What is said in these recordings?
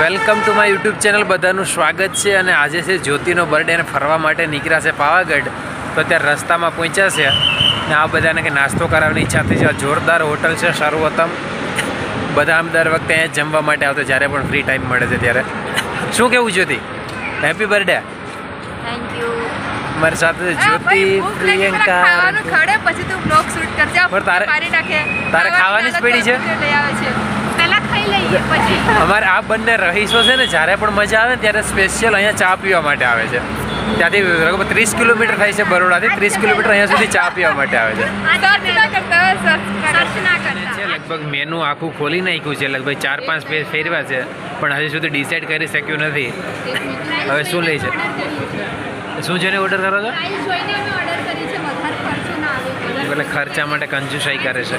Welcome to my YouTube channel. બધાનું સ્વાગત છે. અને આજે છે જ્યોતિનો બર્થડે અને ફરવા માટે નીકળ્યા છે પાવાગઢ. તો અત્યારે રસ્તામાં પહોંચ્યા છે ને આ બધાને કે નાસ્તો કરાવવાની ઈચ્છા થઈ છે. જોરદાર હોટલ છે સર્વોત્તમ. બધા આમ દર વખતે અહીંયા જમવા માટે આવતા જ્યારે પણ ફ્રી ટાઈમ મળે છે ત્યારે. શું કેવું Jyoti? Happy birthday. Thank you. મારી સાથે જ્યોતિ, પ્રિયંકા. પછી તું બ્લોગ શૂટ કરજે. તારે ખાવાની જ પડી છે. પહેલા ખાઈ લઈએ પછી. અમારે આ બંને રહીશો છે ને જ્યારે પણ મજા આવે ત્યારે સ્પેશિયલ અહીંયા ચા પીવા માટે આવે છે. ત્યાંથી લગભગ 30 કિલોમીટર થાય છે બરોડાથી. 30 કિલોમીટર અહીંયા સુધી ચા પીવા માટે આવે છે. લગભગ મેનુ આખું ખોલી નાખ્યું છે. લગભગ 4-5 પેજ ફેરવ્યા છે પણ હજી સુધી ડિસાઈડ કરી શક્યું નથી હવે શું લે છે. શું જોઈને ઓર્ડર કરો છો? એટલે ખર્ચા માટે કંજુસાઈ કરે છે.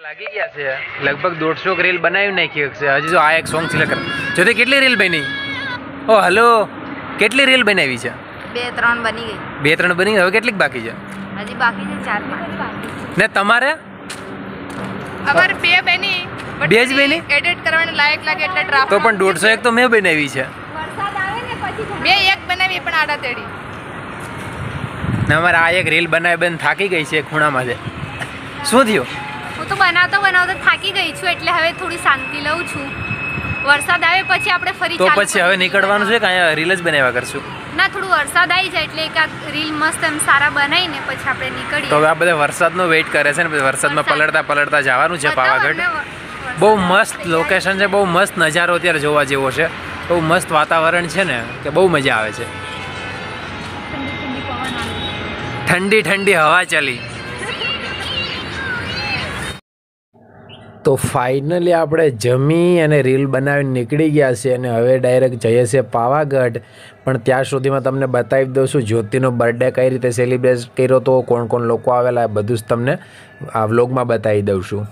લાગી ગયા છે. લગભગ 150 રીલ બનાવી નાખી છે. હજી જો આ એક સોંગ સિલેક્ટ કર. જોતે કેટલી રીલ બની? ઓ હલો, કેટલી રીલ બનાવી છે? 2-3 બની ગઈ. 2-3 બની ગઈ. હવે કેટલીક બાકી છે? હજી બાકી છે 4-5 બાકી. ને તમારે? અમારે 2 બની. 2 જ બની? એડિટ કરવાને લાયક લાગે એટલે ડ્રાફ્ટ. તો પણ 150 તો મેં બનાવી છે. વરસાદ આવે ને પછી 2 એક બનાવી પણ આડા તેડી. ને અમારે આ એક રીલ બનાવી બંધ થાકી ગઈ છે ખૂણામાં છે. શું થયું? હું તો બનાવતા થાકી ગઈ છું એટલે હવે થોડી શાંતિ લઉં છું. વરસાદ આવે પછી આપણે ફરી તો પછી હવે નીકળવાનું છે કે અહીંયા રીલ જ બનાવ્યા કરશું? ના, થોડું વરસાદ આવી જાય એટલે એકાદ રીલ મસ્ત એમ સારા બનાવીને પછી આપણે નીકળીએ. તો હવે આ બધા વરસાદનો વેઇટ કરે છે ને પછી વરસાદમાં પલળતા જવાનું છે પાવાગઢ. બહુ મસ્ત લોકેશન છે, બહુ મસ્ત નજારો અત્યારે જોવા જેવો છે. બહુ મસ્ત વાતાવરણ છે ને કે બહુ મજા આવે છે. ઠંડી ઠંડી હવા ચાલી. તો ફાઇનલી આપણે જમી અને રીલ બનાવીને નીકળી ગયા છે અને હવે ડાયરેક્ટ જઈએ છીએ પાવાગઢ. પણ ત્યાં સુધીમાં તમને બતાવી દઉં છું જ્યોતિનો બર્થડે કઈ રીતે સેલિબ્રેટ કર્યો તો, કોણ કોણ લોકો આવેલા, બધું જ તમને આ વ્લોગમાં બતાવી દઉં છું.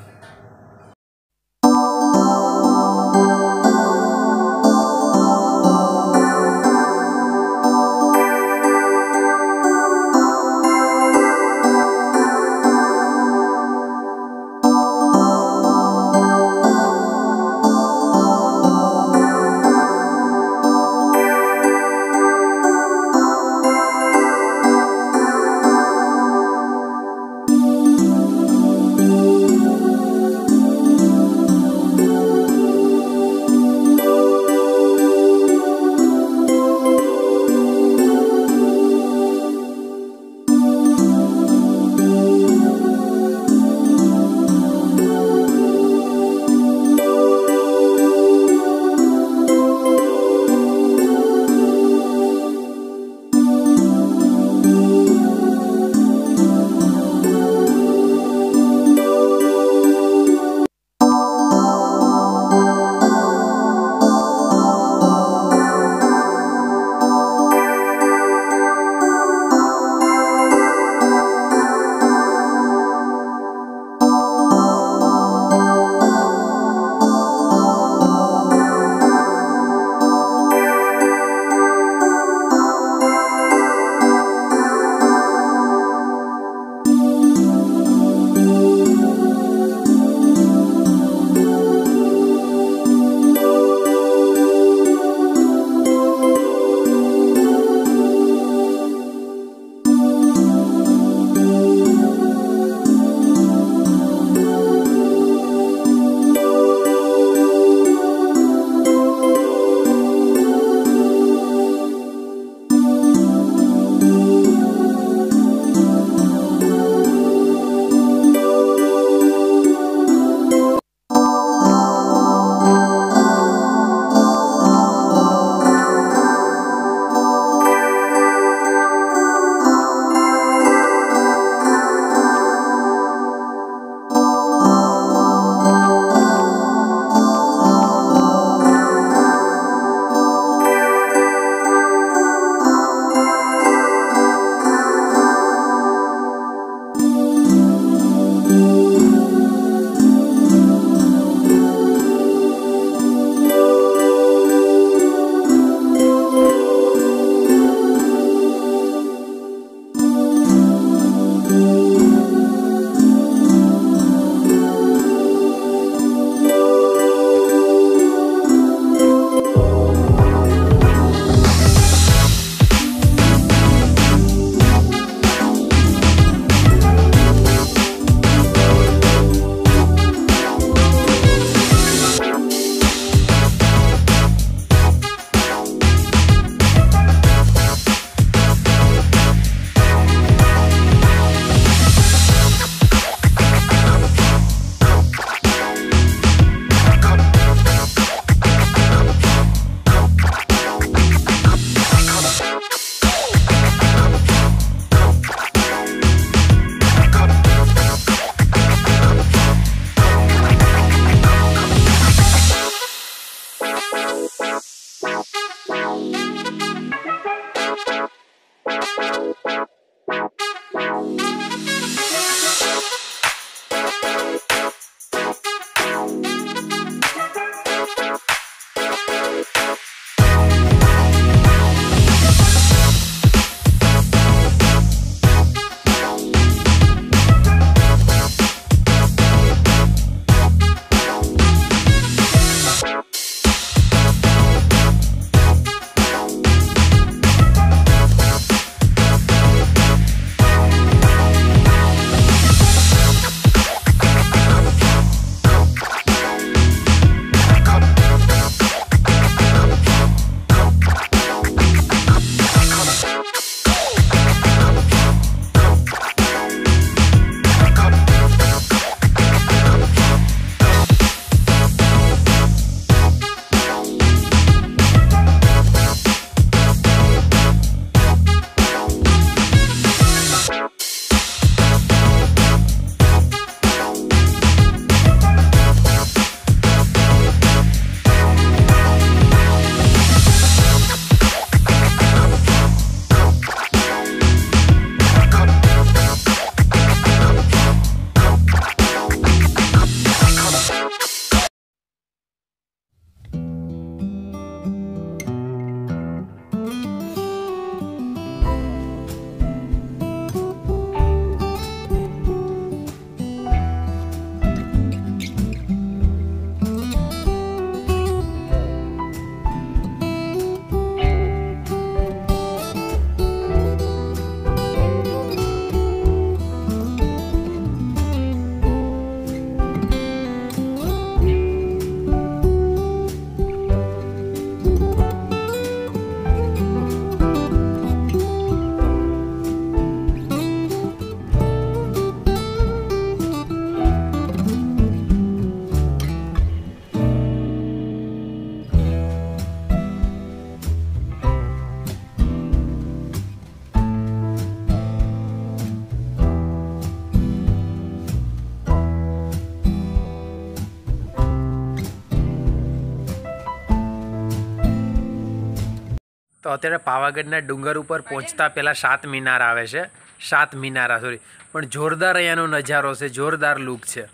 તો અત્યારે પાવાગઢના ડુંગર ઉપર પહોંચતા પહેલાં 7 મિનાર આવે છે, 7 મિનારા સોરી, પણ જોરદાર અહીંયાનો નજારો છે, જોરદાર લુક છે.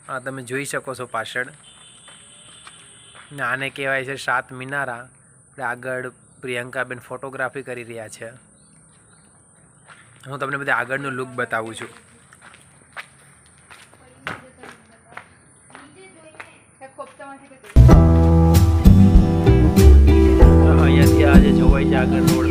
હા તમે જોઈ શકો છો પાછળ, આને કહેવાય છે 7 મિનારા. આપણે આગળ પ્રિયંકાબેન ફોટોગ્રાફી કરી રહ્યા છે. હું તમને બધા આગળનું લુક બતાવું છું. અહીંયાથી આજે જોવાય છે આગળ રોડ.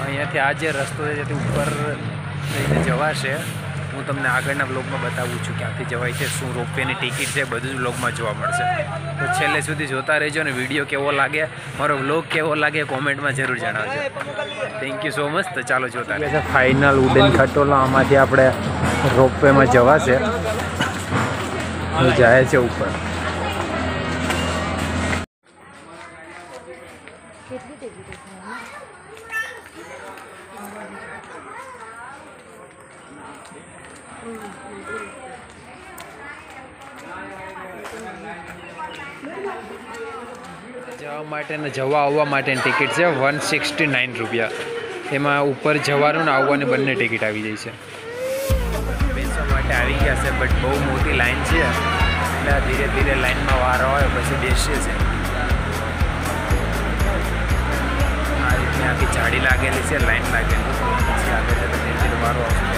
અહીંયાથી આ જે રસ્તો છે જેથી ઉપર લઈને જવાશે. હું તમને આગળના વ્લોગમાં બતાવું છું ક્યાંથી જવાય છે, શું રોપવેની ટિકિટ છે, બધું જ વ્લોગમાં જોવા મળશે. તો છેલ્લે સુધી જોતા રહેજો અને વિડીયો કેવો લાગે, મારો વ્લોગ કેવો લાગે કોમેન્ટમાં જરૂર જણાવજો. Thank you so much. તો ચાલો જોતા રહેજો. ફાઇનલ ઉડેન ખટોલા આમાંથી આપણે રોપવેમાં જવાશે, જાય છે ઉપર. જવા માટે ને જવા આવવા માટેની ટિકિટ છે 169 રૂપિયા. એમાં ઉપર જવાનું ને આવવાની બંને ટિકિટ આવી જાય છે. બેસવા માટે આવી ગયા છે, બટ બહુ મોટી લાઈન છે એટલે ધીરે ધીરે લાઈનમાં વારો આવે પછી બેસીએ છે. આ રીતની આખી જાડી લાગેલી છે, લાઈન લાગેલી છે, પછી આગળ જતાં ધીરે ધીરે વારો આવશે.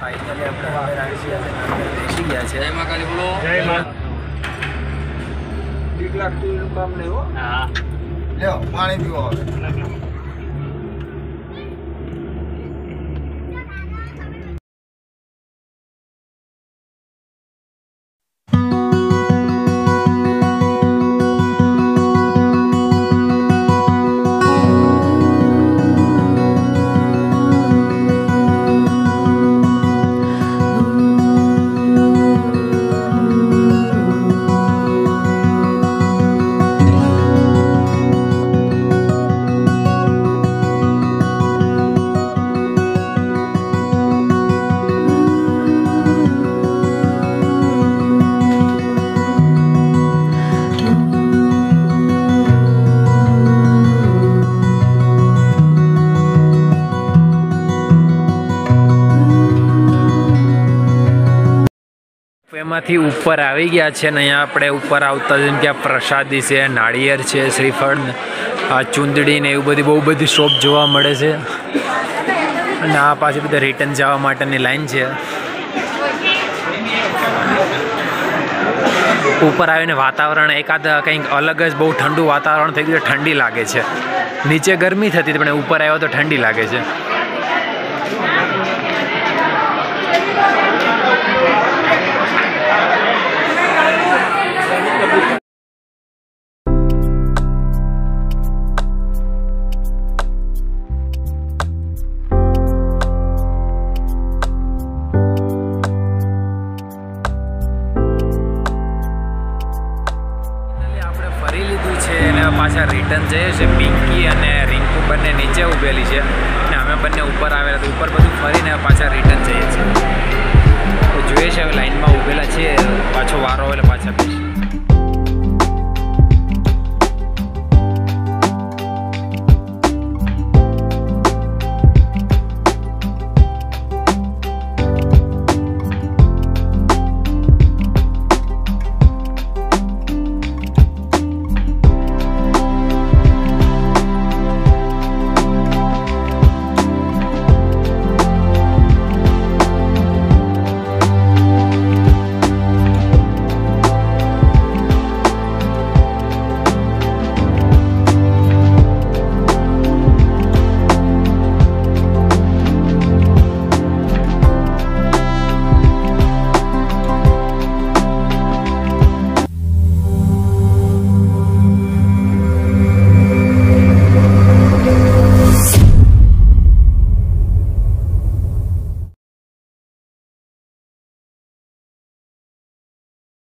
ફાઇનલી આપણે બહાર આવી ગયા છે, બેસી ગયા છે. જય મા કાલી બોલો. જય મા. બીક લાગતું એનું કામ નહીં હો. હા લ્યો પાણી પીવો હવે. એમાંથી ઉપર આવી ગયા છે ને અહીંયા આપણે ઉપર આવતા જેમ કે આ પ્રસાદી છે, નાળિયેર છે, શ્રીફળ, આ ચૂંદડી ને એવું બધી બહુ બધી શોપ જોવા મળે છે. અને આ પાછી બધા રિટર્ન જવા માટેની લાઈન છે. ઉપર આવીને વાતાવરણ એકાદ કંઈક અલગ જ બહુ ઠંડુ વાતાવરણ થઈ ગયું, ઠંડી લાગે છે. નીચે ગરમી થતી હતી પણ ઉપર આવ્યો તો ઠંડી લાગે છે. પાછા રિટર્ન જઈએ છીએ. પિંકી અને રિંકુ બંને નીચે ઊભેલી છે અને અમે બંને ઉપર આવેલા તો ઉપર બધું ફરીને પાછા રિટર્ન જઈએ છીએ. તો જોઈએ છે હવે લાઈનમાં ઊભેલા છીએ, પાછો વારો આવે એટલે પાછા બેસીએ.